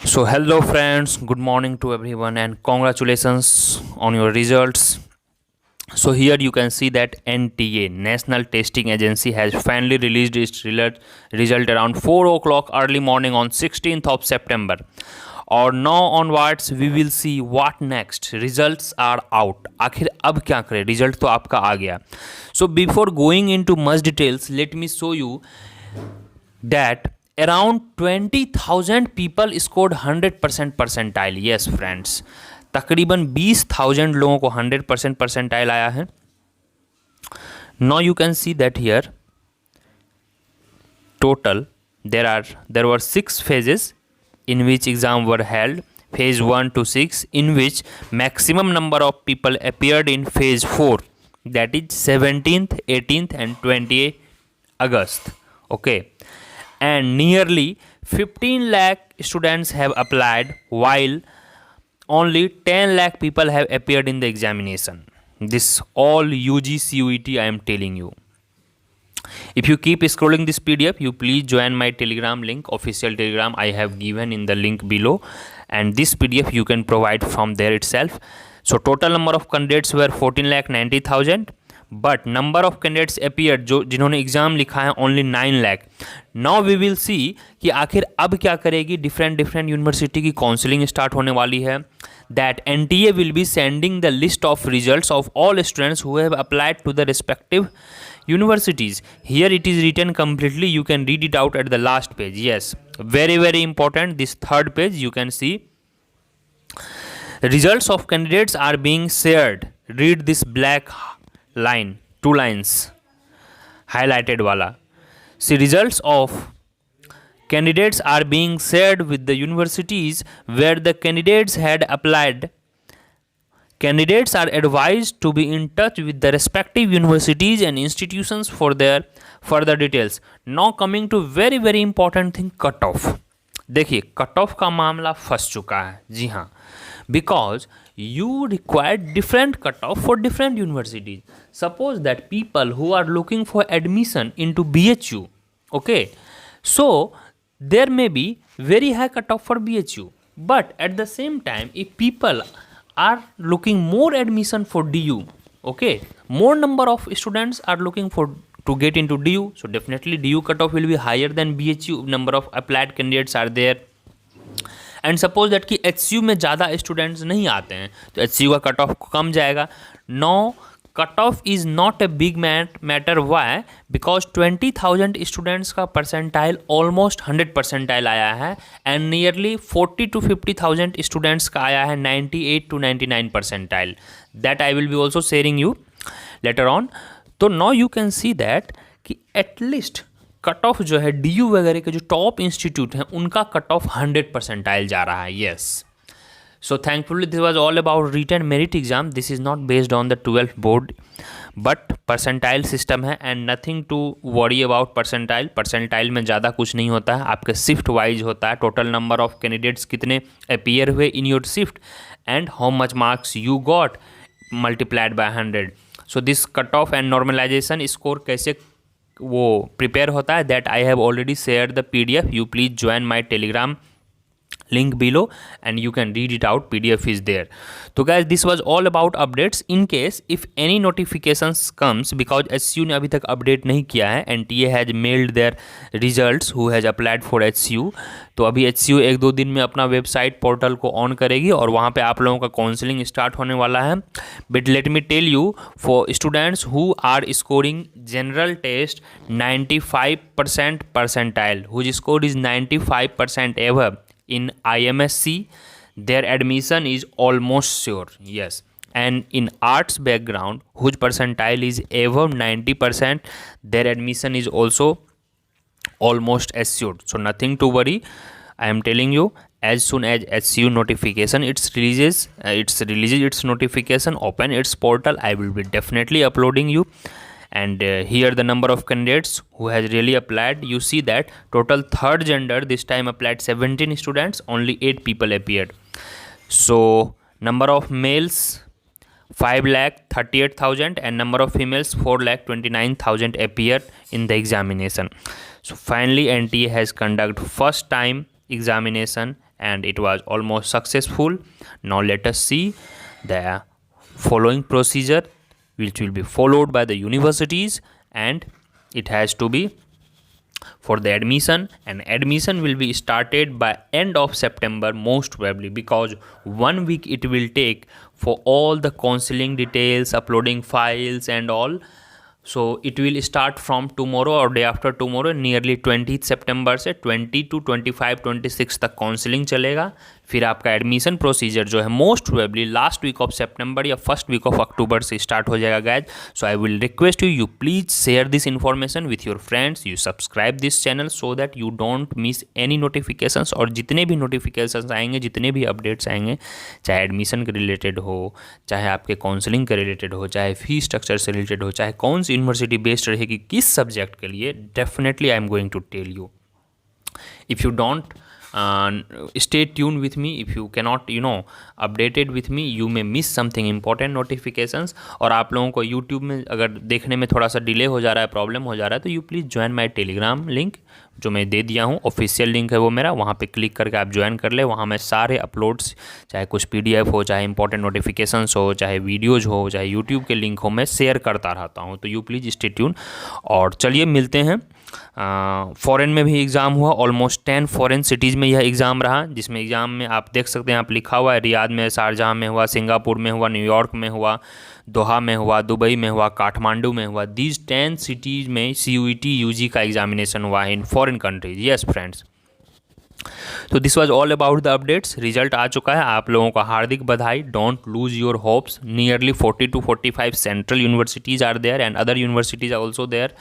So hello friends, good morning to everyone and congratulations on your results. So here you can see that NTA, National Testing Agency, has finally released its result around 4 o'clock early morning on 16th of September. और now onwards we will see what next. Results are out. आखिर अब क्या करें, result तो आपका आ गया. So before going into much details, let me show you that around 20,000 people scored 100% percentile. Yes friends, तकरीबन 20,000 लोगों को 100% percentile आया है. Now you can see that here total there were 6 phases in which exam were held. Phase 1 to 6, in which maximum number of people appeared in phase 4, that is 17th, 18th and 28th August. Okay, and nearly 15 lakh students have applied, while only 10 lakh people have appeared in the examination. This all UG CUET I am telling you. If you keep scrolling this PDF, you please join my Telegram link, official Telegram I have given in the link below, and this PDF you can provide from there itself. So total number of candidates were 14,90,000, but number of candidates appeared जो जिन्होंने exam लिखा है only 9 lakh. Now we will see कि आखिर अब क्या करेगी. Different university की काउंसलिंग स्टार्ट होने वाली है. That NTA will be sending the list of results of all students who have applied to the respective universities. Here it is written completely. You can read it out at the last page. Yes, very important. This third page you can see results of candidates are being shared. Read this black line, 2 lines highlighted wala. See, results of candidates are being shared with the universities where the candidates had applied. Candidates are advised to be in touch with the respective universities and institutions for their further details. Now coming to very important thing, cut off. देखिए cut off का मामला फंस चुका है. जी हाँ, because you require different cutoff for different universities. Suppose that people who are looking for admission into BHU, okay, so there may be very high cutoff for BHU, but at the same time if people are looking more admission for DU, okay, more number of students are looking for to get into DU, so definitely DU cutoff will be higher than BHU. Number of applied candidates are there. And suppose that कि HCU में ज़्यादा students नहीं आते हैं तो HCU का cut off कम जाएगा. No, cut off is not a big matter. Why? Because 20,000 students का परसेंटाइल ऑलमोस्ट 100 परसेंटाइल आया है, एंड नियरली 40 to 50,000 स्टूडेंट्स का आया है 98 to 99 percentile. That I will be also sharing you later on. तो now you can see that कि at least cut off जो है DU वगैरह के जो टॉप इंस्टीट्यूट हैं उनका कट ऑफ 100 परसेंटाइल जा रहा है. Yes, so thankfully this was all about written merit exam. This is not based on the 12th board, but percentile system है and nothing to worry about percentile. Percentile में ज़्यादा कुछ नहीं होता है, आपके शिफ्ट वाइज होता है. टोटल नंबर ऑफ कैंडिडेट्स कितने अपियर हुए in your shift and how much marks you got multiplied by 100. So this cut off and normalisation score कैसे वो प्रिपेयर होता है, that I have already share the PDF. You please join my Telegram link below and you can read it out. PDF is there. So guys, this was all about updates. In case if any notifications comes, because HCU ने अभी तक update नहीं किया है, NTA has mailed their results who has applied for HCU. तो अभी HCU 1-2 दिन में अपना वेबसाइट पोर्टल को ऑन करेगी और वहाँ पे आप लोगों का काउंसलिंग स्टार्ट होने वाला है. But let me tell you, for students who are scoring general test 95% percentile, whose score is 95% above in IMSC, their admission is almost sure. Yes, and in arts background whose percentile is above 90%, their admission is also almost assured. So nothing to worry. I am telling you, as soon as HCU notification releases its notification, open its portal, I will be definitely uploading you. And here the number of candidates who has really applied. You see that total third gender this time applied 17 students, only 8 people appeared. So number of males 5,38,000 and number of females 4,29,000 appeared in the examination. So finally NTA has conducted first time examination and it was almost successful. Now let us see the following procedure which will be followed by the universities, and it has to be for the admission, and admission will be started by end of September most probably, because 1 week it will take for all the counseling details, uploading files and all. So it will start from tomorrow or day after tomorrow, nearly 20 सितंबर से 20 to 25 26 तक counselling चलेगा. फिर आपका admission procedure जो है most probably last week of सितंबर या first week of अक्टूबर से स्टार्ट हो जाएगा guys. So I will request you please share this information with your friends, you subscribe this channel so that you don't miss any notifications. और जितने भी notifications आएंगे, जितने भी अपडेट्स आएंगे, चाहे एडमिशन के रिलेटेड हो, चाहे आपके काउंसलिंग के रिलेटेड हो, चाहे फी स्ट्रक्चर से रिलेटेड हो, चाहे कौन सी यूनिवर्सिटी बेस्ड रहेगी किस सब्जेक्ट के लिए, definitely I am going to tell you. If you don't stay tuned with me, if you cannot updated with me, you may miss something important notifications. और आप लोगों को YouTube में अगर देखने में थोड़ा सा डिले हो जा रहा है, प्रॉब्लम हो जा रहा है, तो you please join my Telegram link जो मैं दे दिया हूँ, ऑफिशियल लिंक है वो मेरा, वहाँ पे क्लिक करके आप ज्वाइन कर ले. वहाँ मैं सारे अपलोड्स, चाहे कुछ PDF हो, चाहे इंपॉर्टेंट नोटिफिकेशंस हो, चाहे वीडियोज़ हो, चाहे यूट्यूब के लिंक हो, मैं शेयर करता रहता हूँ. तो यू प्लीज़ स्टे ट्यून. और चलिए मिलते हैं. फॉरेन में भी एग्ज़ाम हुआ, ऑलमोस्ट 10 फॉरेन सिटीज़ में यह एग्ज़ाम रहा, जिसमें एग्ज़ाम में आप देख सकते हैं, आप लिखा हुआ है रियाद में, शारजाह में हुआ, सिंगापुर में हुआ, न्यूयॉर्क में हुआ, दोहा में हुआ, दुबई में हुआ, काठमांडू में हुआ. दीज 10 सिटीज़ में CUET UG का एग्जामिनेशन हुआ है in foreign countries. Yes friends, तो this was all about the updates. Result आ चुका है, आप लोगों का हार्दिक बधाई. Don't lose your hopes. Nearly 40 to 45 central universities are there and other universities are also there.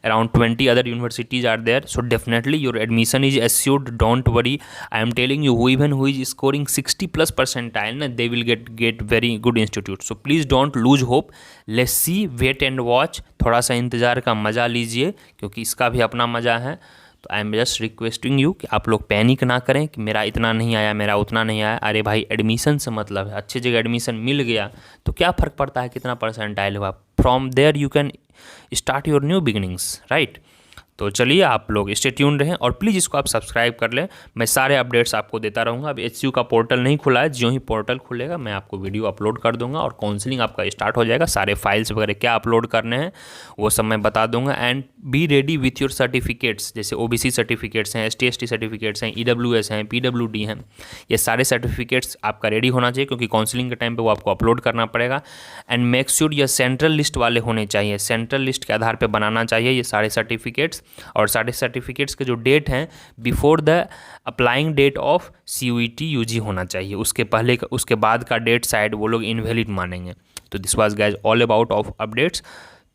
Around 20 other universities are there, so definitely your admission is assured. Don't worry, I am telling you, who is scoring 60 plus percentile, they will get very good institute. So please don't lose hope. Let's see, wait and watch. थोड़ा सा इंतज़ार का मज़ा लीजिए, क्योंकि इसका भी अपना मज़ा है. तो I am just requesting you कि आप लोग पैनिक ना करें कि मेरा इतना नहीं आया, मेरा उतना नहीं आया. अरे भाई, एडमिशन से मतलब है, अच्छी जगह एडमिशन मिल गया तो क्या फ़र्क पड़ता है कितना परसेंटाइल हुआ. From there you can start your new beginnings, right. तो चलिए आप लोग स्टे ट्यून रहें और प्लीज़ इसको आप सब्सक्राइब कर लें. मैं सारे अपडेट्स आपको देता रहूँगा. अब HCU का पोर्टल नहीं खुला है, जो ही पोर्टल खुलेगा मैं आपको वीडियो अपलोड कर दूंगा और काउंसलिंग आपका स्टार्ट हो जाएगा. सारे फाइल्स वगैरह क्या अपलोड करने हैं वो सब मैं बता दूंगा. And be ready with your certificates, जैसे OBC सर्टिफिकेट्स हैं, ST/ST सर्टिफिकेट्स हैं, EWS हैं, PWD हैं. ये सारे सर्टिफिकेट्स आपका रेडी होना चाहिए, क्योंकि काउंसलिंग के टाइम पर वो आपको अपलोड करना पड़ेगा. एंड मेक श्योर ये सेंट्रल लिस्ट वाले होने चाहिए, सेंट्रल लिस्ट के आधार पर बनाना चाहिए ये सारे सर्टिफिकेट्स. और सारे सर्टिफिकेट्स के जो डेट हैं before the applying date of CUET UG होना चाहिए. उसके पहले उसके बाद का डेट शायद वो लोग इनवैलिड मानेंगे. तो this was guys all about of updates.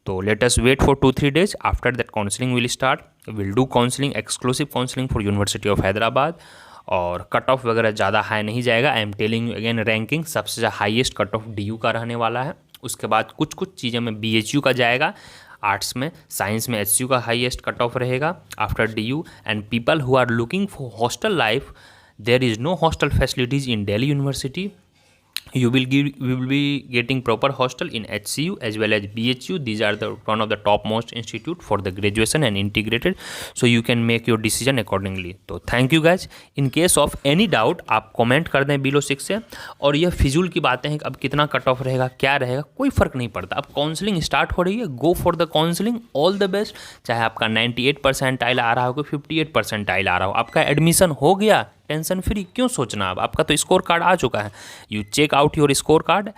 तो let us wait for 2-3 days. After that counselling will start. Will do counselling, exclusive counselling for university of Hyderabad. और कट ऑफ वगैरह ज़्यादा हाई नहीं जाएगा. I am telling you again, ranking सबसे highest cut off DU का रहने वाला है. उसके बाद कुछ चीज़ें में BHU का जाएगा. आर्ट्स में, साइंस में HCU का हाईएस्ट कट ऑफ रहेगा after DU. And people who are looking for hostel life, there is no hostel facilities in Delhi university. we will be getting proper hostel in HCU as well as BHU. These are the one of the topmost institute for the graduation and integrated, so you can make your decision accordingly. तो thank you guys. In case of any doubt आप comment कर दें below 6 से. और यह फिजूल की बातें हैं कि अब कितना कट ऑफ रहेगा, क्या रहेगा, कोई फ़र्क नहीं पड़ता. अब काउंसलिंग स्टार्ट हो रही है, go for the counselling. All the best. चाहे आपका 98 परसेंटाइल आ रहा हो कि 58 परसेंटाइल आ रहा हो, आपका एडमिशन हो गया, टेंशन फ्री क्यों सोचना. अब आपका तो स्कोर कार्ड आ चुका है. You check out your score card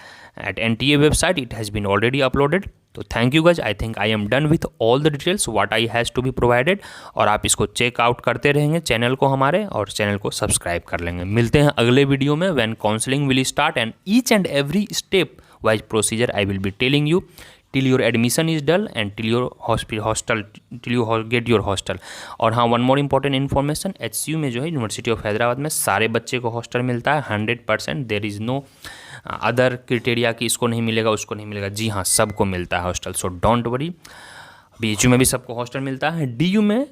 at NTA website. It has been already uploaded. तो thank you guys. I think I am done with all the details what I has to be provided. और आप इसको check out करते रहेंगे channel को हमारे, और channel को सब्सक्राइब कर लेंगे. मिलते हैं अगले वीडियो में when counselling will start and each and every step wise procedure I will be telling you till your admission is done and till your till you get your hostel. और हाँ, one more important information, HCU में जो है university of Hyderabad में सारे बच्चे को hostel मिलता है 100%. There is no other criteria कि इसको नहीं मिलेगा उसको नहीं मिलेगा. जी हाँ, सबको मिलता है hostel. So don't worry. BHU में भी सबको हॉस्टल मिलता है. DU में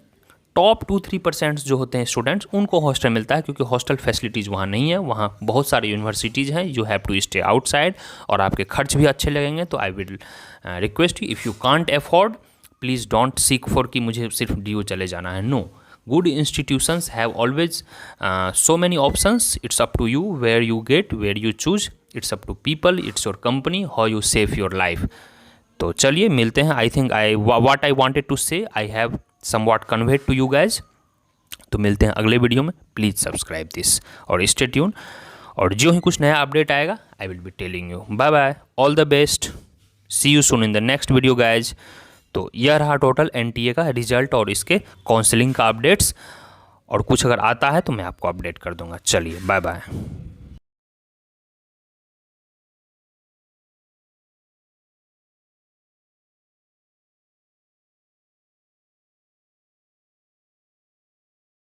टॉप 2-3% जो होते हैं स्टूडेंट्स, उनको हॉस्टल मिलता है, क्योंकि हॉस्टल फैसिलिटीज़ वहाँ नहीं है. वहाँ बहुत सारे यूनिवर्सिटीज़ हैं, you have to stay outside और आपके खर्च भी अच्छे लगेंगे. तो I will request you, if you can't afford, please don't seek for कि मुझे सिर्फ DU चले जाना है. No, good institutions have always so many options. It's up to you where you get, where you choose. It's up to people, it's your company, how you save your life. तो चलिए मिलते हैं. I think what I wanted to say I have somewhat conveyed to you guys. तो मिलते हैं अगले video में. Please subscribe this और स्टे ट्यून. और जो ही कुछ नया अपडेट आएगा I will be telling you. Bye bye, all the best, see you soon in the next video guys. तो यह रहा टोटल NTA का रिजल्ट और इसके काउंसलिंग का अपडेट्स. और कुछ अगर आता है तो मैं आपको अपडेट कर दूंगा. चलिए बाय बाय.